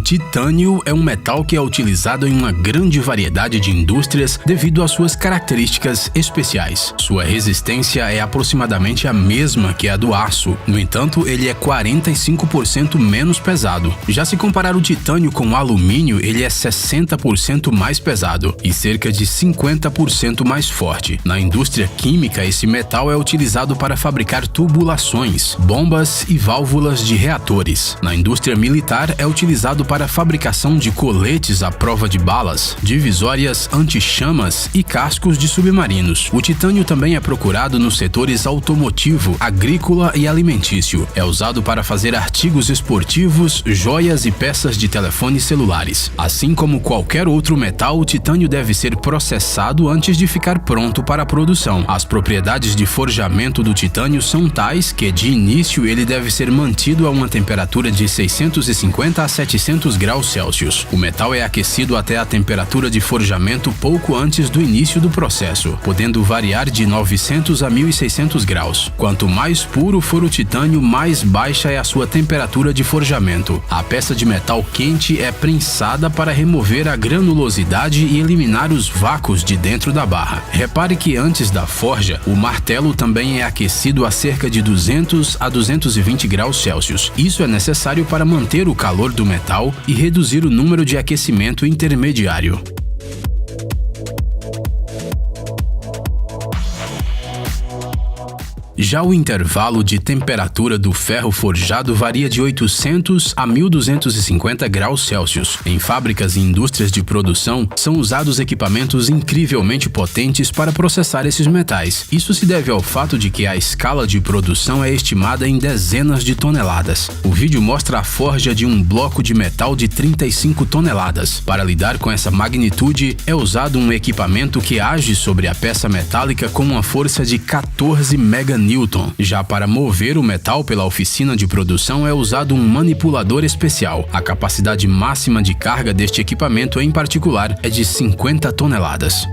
titânio é um metal que é utilizado em uma grande variedade de indústrias devido às suas características especiais. Sua resistência é aproximadamente a mesma que a do aço, no entanto, ele é 45% menos pesado. Já se comparar o titânio com o alumínio, ele é 60% mais pesado e cerca de 50% mais forte. Na indústria química, esse metal é utilizado para fabricar tubulações, bombas e válvulas de reatores. Na indústria militar, é utilizado para a fabricação de coletes à prova de balas, divisórias anti-chamas e cascos de submarinos. O titânio também é procurado nos setores automotivo, agrícola e alimentício. É usado para fazer artigos esportivos, joias e peças de telefones celulares. Assim como qualquer outro metal, o titânio deve ser processado antes de ficar pronto para a produção. As propriedades de forjamento do titânio são tais que, de início, ele deve ser mantido a uma temperatura de 650 a 700 graus Celsius. O metal é aquecido até a temperatura de forjamento pouco antes do início do processo, podendo variar de 900 a 1600 graus. Quanto mais puro for o titânio, mais baixa é a sua temperatura de forjamento. A peça de metal quente é prensada para remover a granulosidade e eliminar os vácuos de dentro da barra. Repare que antes da forja, o martelo também é aquecido a cerca de 200 a 220 graus Celsius. Isso é necessário para manter o calor do metal e reduzir o número de aquecimento intermediário. Já o intervalo de temperatura do ferro forjado varia de 800 a 1250 graus Celsius. Em fábricas e indústrias de produção, são usados equipamentos incrivelmente potentes para processar esses metais. Isso se deve ao fato de que a escala de produção é estimada em dezenas de toneladas. O vídeo mostra a forja de um bloco de metal de 35 toneladas. Para lidar com essa magnitude, é usado um equipamento que age sobre a peça metálica com uma força de 14 meganewton. Já para mover o metal pela oficina de produção é usado um manipulador especial. A capacidade máxima de carga deste equipamento em particular é de 50 toneladas.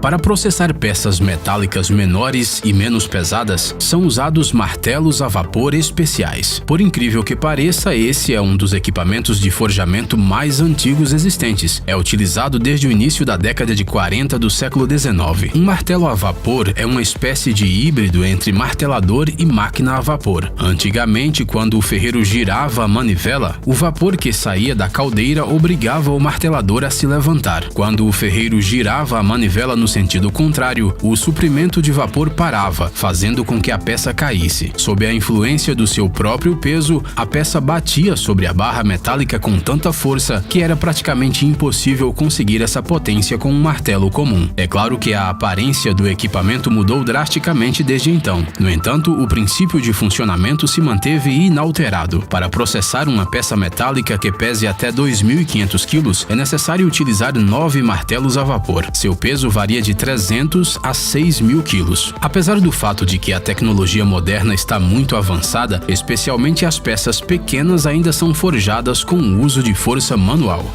Para processar peças metálicas menores e menos pesadas, são usados martelos a vapor especiais. Por incrível que pareça, esse é um dos equipamentos de forjamento mais antigos existentes. É utilizado desde o início da década de 40 do século XIX. Um martelo a vapor é uma espécie de híbrido entre martelador e máquina a vapor. Antigamente, quando o ferreiro girava a manivela, o vapor que saía da caldeira obrigava o martelador a se levantar. Quando o ferreiro girava a manivela no sentido contrário, o suprimento de vapor parava, fazendo com que a peça caísse. Sob a influência do seu próprio peso, a peça batia sobre a barra metálica com tanta força que era praticamente impossível conseguir essa potência com um martelo comum. É claro que a aparência do equipamento mudou drasticamente desde então. No entanto, o princípio de funcionamento se manteve inalterado. Para processar uma peça metálica que pese até 2.500 kg, é necessário utilizar 9 martelos a vapor. Seu peso varia de 300 a 6.000 kg. Apesar do fato de que a tecnologia moderna está muito avançada, especialmente as peças pequenas ainda são forjadas com o uso de força manual.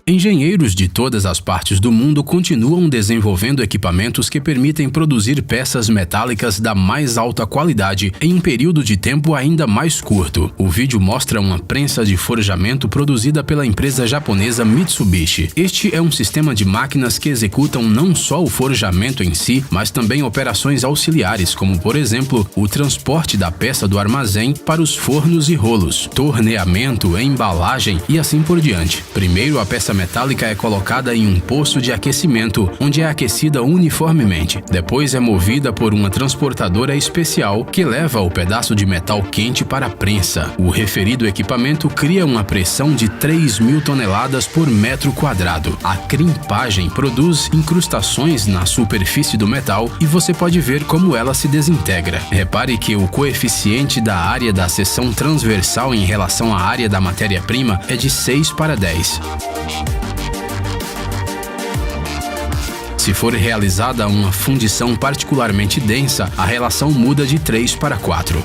Engenheiros de todas as partes do mundo continuam desenvolvendo equipamentos que permitem produzir peças metálicas da mais alta qualidade em um período de tempo ainda mais curto. O vídeo mostra uma prensa de forjamento produzida pela empresa japonesa Mitsubishi. Este é um sistema de máquinas que executam não só o forjamento em si, mas também operações auxiliares, como por exemplo, o transporte da peça do armazém para os fornos e rolos, torneamento, embalagem e assim por diante. Primeiro, a peça metálica é colocada em um poço de aquecimento, onde é aquecida uniformemente. Depois é movida por uma transportadora especial que leva o pedaço de metal quente para a prensa. O referido equipamento cria uma pressão de 3.000 toneladas por metro quadrado. A crimpagem produz incrustações na superfície do metal e você pode ver como ela se desintegra. Repare que o coeficiente da área da seção transversal em relação à área da matéria-prima é de 6:10. Se for realizada uma fundição particularmente densa, a relação muda de 3:4.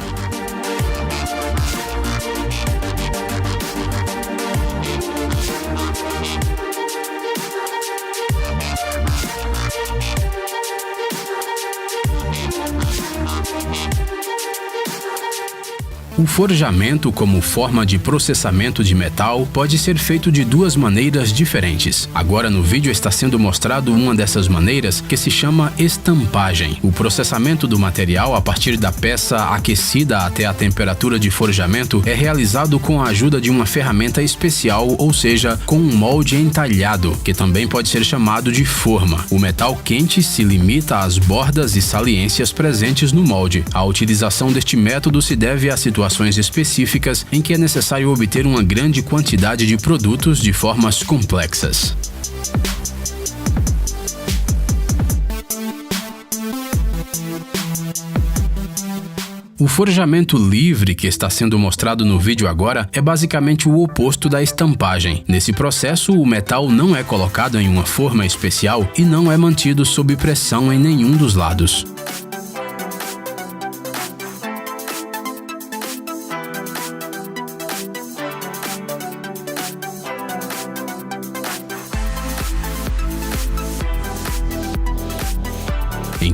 O forjamento como forma de processamento de metal pode ser feito de duas maneiras diferentes. Agora no vídeo está sendo mostrado uma dessas maneiras, que se chama estampagem. O processamento do material a partir da peça aquecida até a temperatura de forjamento é realizado com a ajuda de uma ferramenta especial, ou seja, com um molde entalhado, que também pode ser chamado de forma. O metal quente se limita às bordas e saliências presentes no molde. A utilização deste método se deve à situações específicas em que é necessário obter uma grande quantidade de produtos de formas complexas. O forjamento livre que está sendo mostrado no vídeo agora é basicamente o oposto da estampagem. Nesse processo, o metal não é colocado em uma forma especial e não é mantido sob pressão em nenhum dos lados.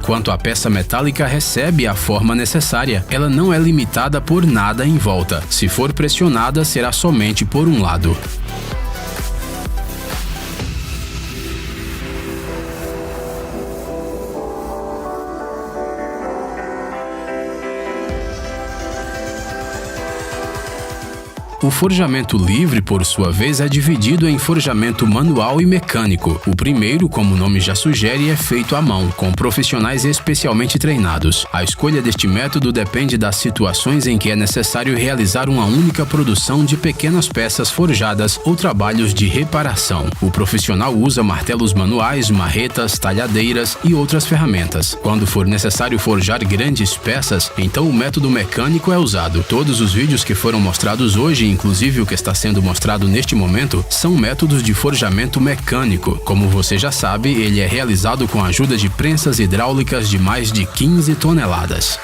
Enquanto a peça metálica recebe a forma necessária, ela não é limitada por nada em volta. Se for pressionada, será somente por um lado. O forjamento livre, por sua vez, é dividido em forjamento manual e mecânico. O primeiro, como o nome já sugere, é feito à mão, com profissionais especialmente treinados. A escolha deste método depende das situações em que é necessário realizar uma única produção de pequenas peças forjadas ou trabalhos de reparação. O profissional usa martelos manuais, marretas, talhadeiras e outras ferramentas. Quando for necessário forjar grandes peças, então o método mecânico é usado. Todos os vídeos que foram mostrados hoje, inclusive o que está sendo mostrado neste momento, são métodos de forjamento mecânico. Como você já sabe, ele é realizado com a ajuda de prensas hidráulicas de mais de 15 toneladas.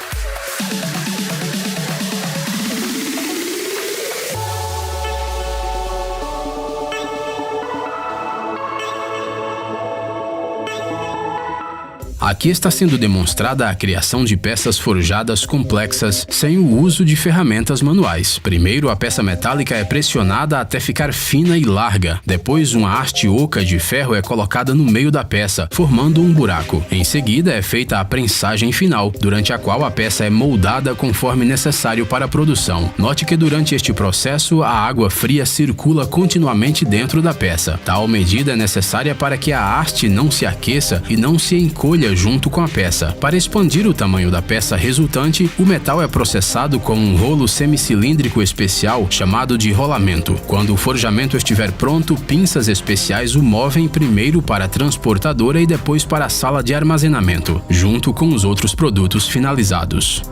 Aqui está sendo demonstrada a criação de peças forjadas complexas sem o uso de ferramentas manuais. Primeiro, a peça metálica é pressionada até ficar fina e larga. Depois, uma haste oca de ferro é colocada no meio da peça, formando um buraco. Em seguida, é feita a prensagem final, durante a qual a peça é moldada conforme necessário para a produção. Note que durante este processo, a água fria circula continuamente dentro da peça. Tal medida é necessária para que a haste não se aqueça e não se encolha junto com a peça. Para expandir o tamanho da peça resultante, o metal é processado com um rolo semicilíndrico especial chamado de rolamento. Quando o forjamento estiver pronto, pinças especiais o movem primeiro para a transportadora e depois para a sala de armazenamento, junto com os outros produtos finalizados.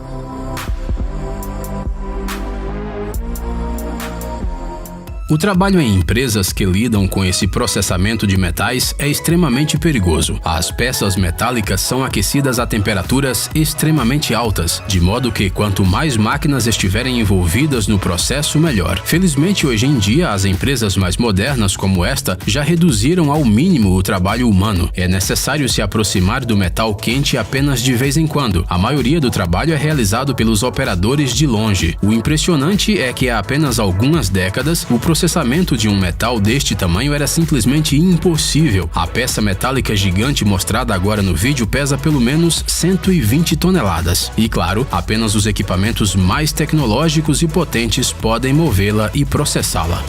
O trabalho em empresas que lidam com esse processamento de metais é extremamente perigoso. As peças metálicas são aquecidas a temperaturas extremamente altas, de modo que quanto mais máquinas estiverem envolvidas no processo, melhor. Felizmente, hoje em dia, as empresas mais modernas como esta já reduziram ao mínimo o trabalho humano. É necessário se aproximar do metal quente apenas de vez em quando. A maioria do trabalho é realizado pelos operadores de longe. O impressionante é que há apenas algumas décadas, o processamento de um metal deste tamanho era simplesmente impossível. A peça metálica gigante mostrada agora no vídeo pesa pelo menos 120 toneladas. E claro, apenas os equipamentos mais tecnológicos e potentes podem movê-la e processá-la.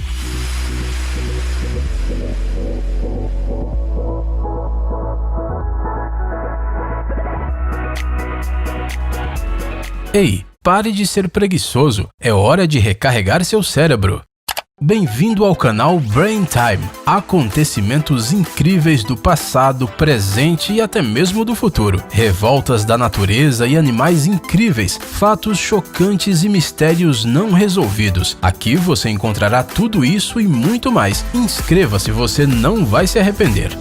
Ei, pare de ser preguiçoso. É hora de recarregar seu cérebro. Bem-vindo ao canal Brain Time. Acontecimentos incríveis do passado, presente e até mesmo do futuro. Revoltas da natureza e animais incríveis, fatos chocantes e mistérios não resolvidos. Aqui você encontrará tudo isso e muito mais. Inscreva-se, você não vai se arrepender.